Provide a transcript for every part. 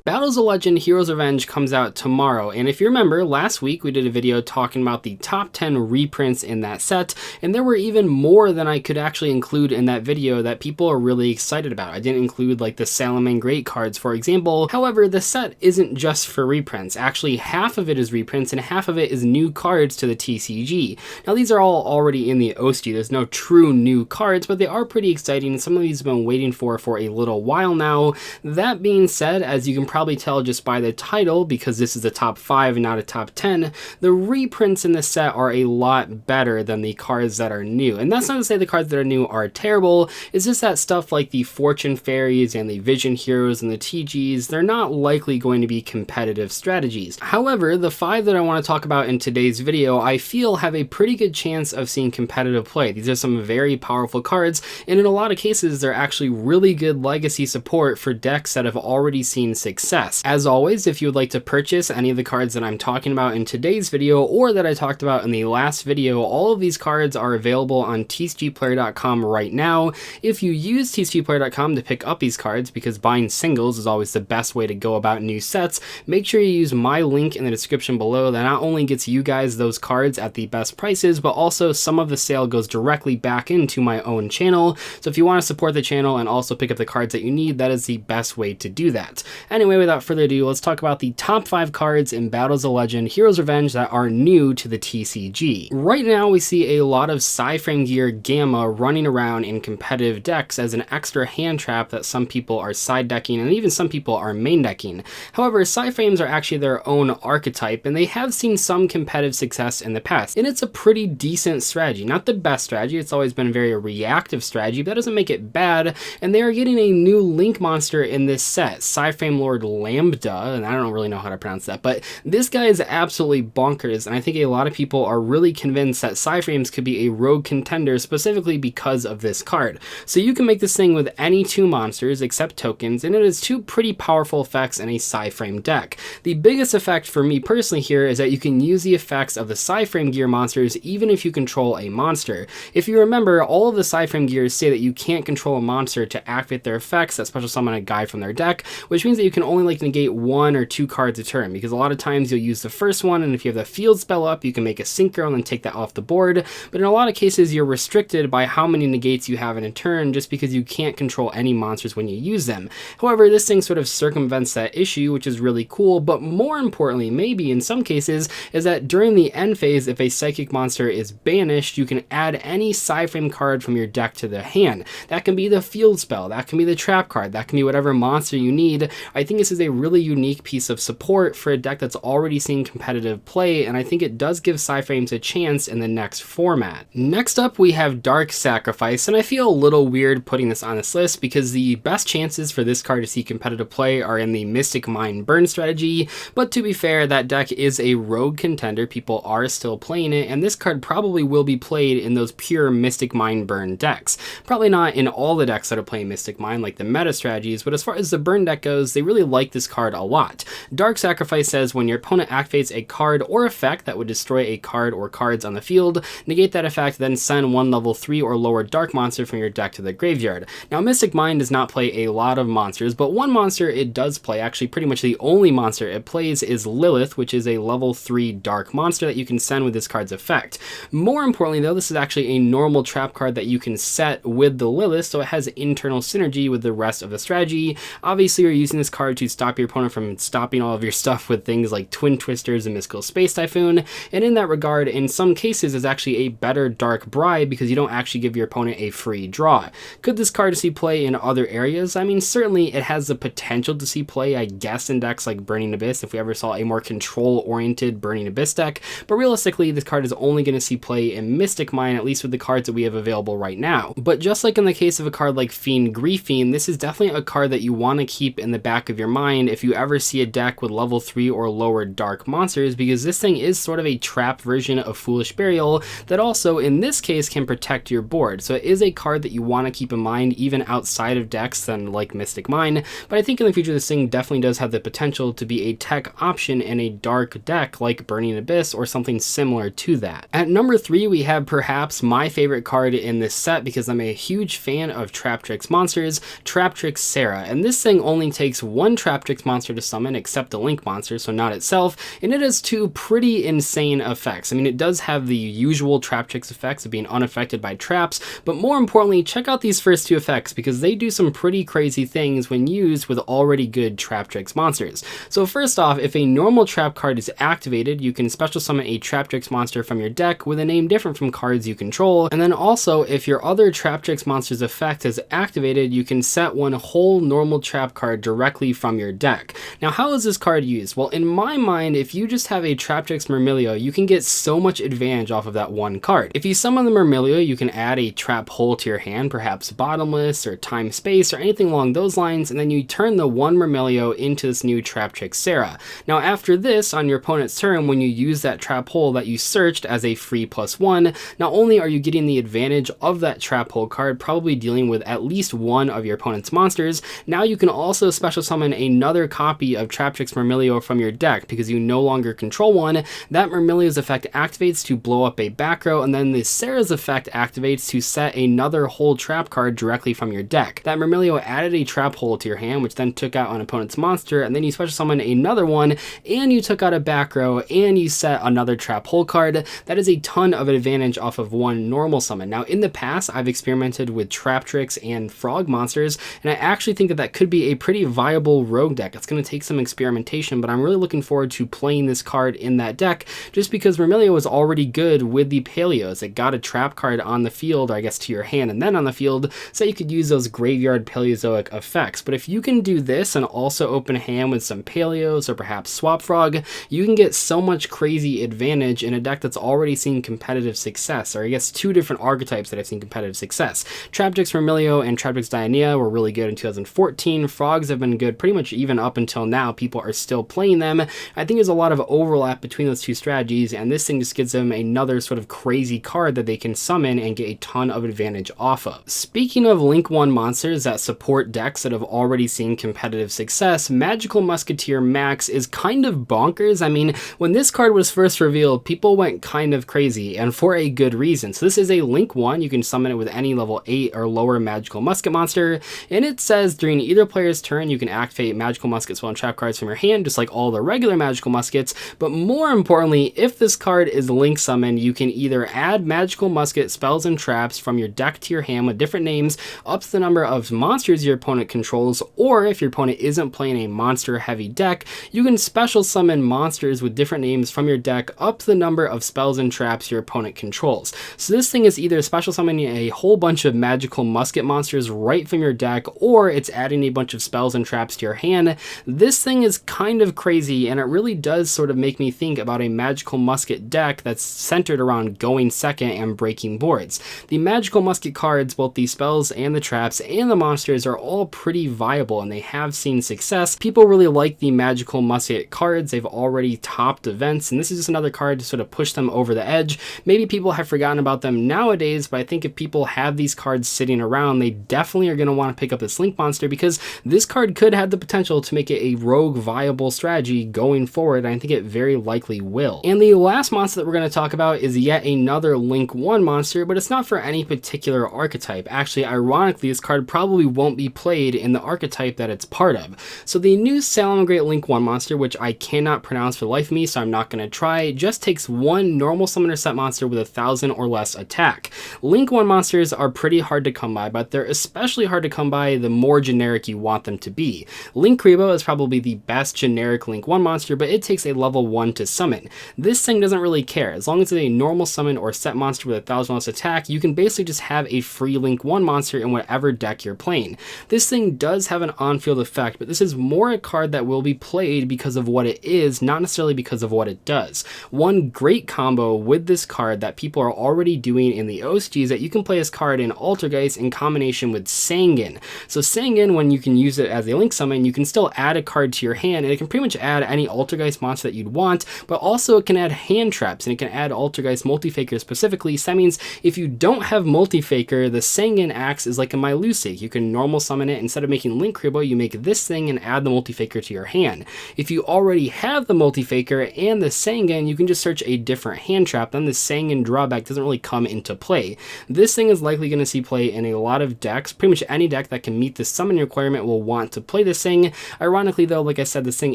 Battles of Legend Heroes Revenge comes out tomorrow, and if you remember, last week we did a video talking about the top 10 reprints in that set, and there were even more than I could actually include in that video that people are really excited about. I didn't include like the Salamangreat cards, for example. However, the set isn't just for reprints. Actually, half of it is reprints and half of it is new cards to the TCG. Now, these are all already in the OSG. There's no true new cards, but they are pretty exciting. Some of these have been waiting for a little while now. That being said, as you can probably tell just by the title, because this is a top 5 and not a top 10, the reprints in the set are a lot better than the cards that are new. And that's not to say the cards that are new are terrible. It's just that stuff like the Fortune Fairies and the Vision Heroes and the TGs, they're not likely going to be competitive strategies. However, the 5 that I want to talk about in today's video, I feel have a pretty good chance of seeing competitive play. These are some very powerful cards, and in a lot of cases, they're actually really good legacy support for decks that have already seen success. As always, if you would like to purchase any of the cards that I'm talking about in today's video or that I talked about in the last video, all of these cards are available on tcgplayer.com right now. If you use tcgplayer.com to pick up these cards, because buying singles is always the best way to go about new sets, make sure you use my link in the description below. That not only gets you guys those cards at the best prices, but also some of the sale goes directly back into my own channel. So if you want to support the channel and also pick up the cards that you need, that is the best way to do that. Anyway, without further ado, let's talk about the top 5 cards in Battles of Legend Heroes Revenge that are new to the TCG. Right now, we see a lot of PSY-Frame Gear Gamma running around in competitive decks as an extra hand trap that some people are side decking and even some people are main decking. However, PSY-Frames are actually their own archetype, and they have seen some competitive success in the past. And it's a pretty decent strategy. Not the best strategy, it's always been a very reactive strategy, but that doesn't make it bad. And they are getting a new Link monster in this set, PSY-Framelord Lambda, and I don't really know how to pronounce that, but this guy is absolutely bonkers, and I think a lot of people are really convinced that PSY-Frames could be a rogue contender specifically because of this card. So you can make this thing with any 2 monsters except tokens, and it has 2 pretty powerful effects in a PSY-Frame deck. The biggest effect for me personally here is that you can use the effects of the PSY-Frame Gear monsters even if you control a monster. If you remember, all of the PSY-Frame Gears say that you can't control a monster to activate their effects, that special summon a guy from their deck, which means that you can only like negate 1 or 2 cards a turn, because a lot of times you'll use the first one, and if you have the field spell up, you can make a synchro and then take that off the board. But in a lot of cases, you're restricted by how many negates you have in a turn just because you can't control any monsters when you use them. However, this thing sort of circumvents that issue, which is really cool, but more importantly, maybe in some cases, is that during the end phase, if a psychic monster is banished, you can add any PSY-Frame card from your deck to the hand. That can be the field spell, that can be the trap card, that can be whatever monster you need. I think this is a really unique piece of support for a deck that's already seen competitive play, and I think it does give PSY-Frames a chance in the next format. Next up, we have Dark Sacrifice, and I feel a little weird putting this on this list because the best chances for this card to see competitive play are in the Mystic Mine burn strategy, but to be fair, that deck is a rogue contender. People are still playing it, and this card probably will be played in those pure Mystic Mine burn decks. Probably not in all the decks that are playing Mystic Mine like the meta strategies, but as far as the burn deck goes, they really like this card a lot. Dark Sacrifice says when your opponent activates a card or effect that would destroy a card or cards on the field, negate that effect, then send 1 level 3 or lower dark monster from your deck to the graveyard. Now, Mystic Mine does not play a lot of monsters, but one monster it does play, actually pretty much the only monster it plays, is Lilith, which is a level 3 dark monster that you can send with this card's effect. More importantly though, this is actually a normal trap card that you can set with the Lilith, so it has internal synergy with the rest of the strategy. Obviously, you're using this card to stop your opponent from stopping all of your stuff with things like Twin Twisters and Mystical Space Typhoon, and in that regard, in some cases, it's actually a better Dark Bribe because you don't actually give your opponent a free draw. Could this card see play in other areas? I mean, certainly it has the potential to see play, I guess, in decks like Burning Abyss, if we ever saw a more control-oriented Burning Abyss deck, but realistically, this card is only going to see play in Mystic Mine, at least with the cards that we have available right now. But just like in the case of a card like Fiend Grieffiend, this is definitely a card that you want to keep in the back of your mind if you ever see a deck with level 3 or lower dark monsters, because this thing is sort of a trap version of Foolish Burial that also, in this case, can protect your board. So it is a card that you want to keep in mind even outside of decks than like Mystic Mine, but I think in the future this thing definitely does have the potential to be a tech option in a dark deck like Burning Abyss or something similar to that. At number 3, we have perhaps my favorite card in this set because I'm a huge fan of Traptrix monsters, Traptrix Sera, and this thing only takes 1 one Traptrix monster to summon except the Link monster, so not itself, and it has two pretty insane effects. I mean, it does have the usual Traptrix effects of being unaffected by traps, but more importantly, check out these first two effects because they do some pretty crazy things when used with already good Traptrix monsters. So first off, if a normal trap card is activated, you can special summon a Traptrix monster from your deck with a name different from cards you control, and then also if your other Traptrix monster's effect is activated, you can set one whole normal trap card directly from your deck. Now, how is this card used? Well, in my mind, if you just have a Traptrix Myrmilio, you can get so much advantage off of that one card. If you summon the Myrmilio, you can add a trap hole to your hand, perhaps Bottomless or Time Space or anything along those lines, and then you turn the one Myrmilio into this new Traptrix Sera. Now, after this, on your opponent's turn, when you use that trap hole that you searched as a free +1, not only are you getting the advantage of that trap hole card, probably dealing with at least one of your opponent's monsters, now you can also special summon another copy of Traptrix Myrmilio from your deck because you no longer control one. That Myrmilio's effect activates to blow up a back row, and then the Sera's effect activates to set another whole trap card directly from your deck. That Myrmilio added a trap hole to your hand, which then took out an opponent's monster, and then you special summon another one, and you took out a back row, and you set another trap hole card. That is a ton of advantage off of one normal summon. Now, in the past, I've experimented with Traptrix and Frog monsters, and I actually think that that could be a pretty viable rogue deck. It's going to take some experimentation, but I'm really looking forward to playing this card in that deck just because Myrmilio was already good with the Paleos. It got a trap card on the field, or I guess to your hand and then on the field, so you could use those graveyard Paleozoic effects. But if you can do this and also open a hand with some Paleos or perhaps Swap Frog, you can get so much crazy advantage in a deck that's already seen competitive success, or I guess two different archetypes that have seen competitive success. Traptrix Myrmilio and Traptrix Dionea were really good in 2014. Frogs have been good pretty much even up until now. People are still playing them. I think there's a lot of overlap between those two strategies, and this thing just gives them another sort of crazy card that they can summon and get a ton of advantage off of. Speaking of Link 1 monsters that support decks that have already seen competitive success, Magical Musketeer Max is kind of bonkers. I mean, when this card was first revealed, people went kind of crazy, and for a good reason. So this is a Link 1. You can summon it with any level 8 or lower Magical Musket monster, and it says during either player's turn, you can activate Magical Musket spell and trap cards from your hand, just like all the regular Magical Muskets, but more importantly, if this card is Link summoned, you can either add Magical Musket spells and traps from your deck to your hand with different names, up to the number of monsters your opponent controls, or if your opponent isn't playing a monster-heavy deck, you can special summon monsters with different names from your deck up to the number of spells and traps your opponent controls. So this thing is either special summoning a whole bunch of Magical Musket monsters right from your deck, or it's adding a bunch of spells and traps to your hand. This thing is kind of crazy, and it really does sort of make me think about a Magical Musket deck that's centered around going second and breaking boards. The Magical Musket cards, both the spells and the traps and the monsters, are all pretty viable, and they have seen success. People really like the Magical Musket cards. They've already topped events, and this is just another card to sort of push them over the edge. Maybe people have forgotten about them nowadays, but I think if people have these cards sitting around, they definitely are going to want to pick up this Link monster because this card could have the potential to make it a rogue viable strategy going forward, and I think it very likely will. And the last monster that we're going to talk about is yet another Link 1 monster, but it's not for any particular archetype. Actually, ironically, this card probably won't be played in the archetype that it's part of. So the new Salamangreat Link 1 monster, which I cannot pronounce for the life of me, so I'm not going to try, just takes one normal summoner set monster with 1,000 or less attack. Link 1 monsters are pretty hard to come by, but they're especially hard to come by the more generic you want them to be. Linkuriboh is probably the best generic Link 1 monster, but it takes a level 1 to summon. This thing doesn't really care. As long as it's a normal summon or set monster with 1,000 less attack, you can basically just have a free Link 1 monster in whatever deck you're playing. This thing does have an on-field effect, but this is more a card that will be played because of what it is, not necessarily because of what it does. One great combo with this card that people are already doing in the OSG is that you can play this card in Altergeist in combination with Sangan. So Sangan, when you can use it as a Link summon, you can still add a card to your hand, and it can pretty much add any Altergeist monster that you'd want, but also it can add hand traps, and it can add Altergeist Multifaker specifically. So that means if you don't have Multifaker, the Sangan acts as like a Milusic. You can normal summon it. Instead of making Linkuriboh, you make this thing and add the Multifaker to your hand. If you already have the Multifaker and the Sangan, you can just search a different hand trap, then the Sangan drawback doesn't really come into play. This thing is likely going to see play in a lot of decks. Pretty much any deck that can meet the summoning requirement will want to play this Sing. Ironically though, like I said, the Sing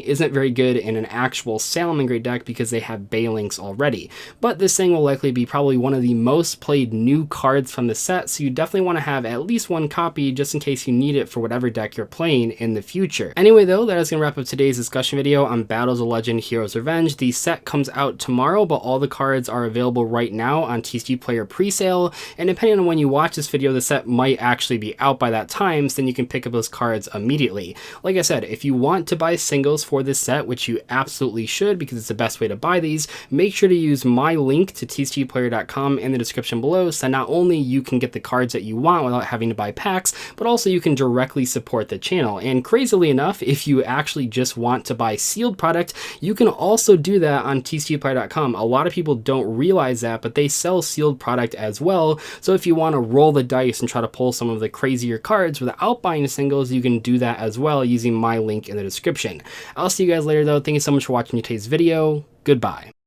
isn't very good in an actual Salamangreat deck because they have Balinks already. But this Sing will likely be probably one of the most played new cards from the set, so you definitely want to have at least one copy just in case you need it for whatever deck you're playing in the future. Anyway though, that is going to wrap up today's discussion video on Battles of Legend Heroes Revenge. The set comes out tomorrow, but all the cards are available right now on TCG Player presale, and depending on when you watch this video, the set might actually be out by that time, so then you can pick up those cards immediately. Like I said, if you want to buy singles for this set, which you absolutely should because it's the best way to buy these, make sure to use my link to tcgplayer.com in the description below, so not only you can get the cards that you want without having to buy packs, but also you can directly support the channel. And crazily enough, if you actually just want to buy sealed product, you can also do that on tcgplayer.com. A lot of people don't realize that, but they sell sealed product as well. So if you want to roll the dice and try to pull some of the crazier cards without buying singles, you can do that as well using my link in the description. I'll see you guys later though. Thank you so much for watching today's video. Goodbye.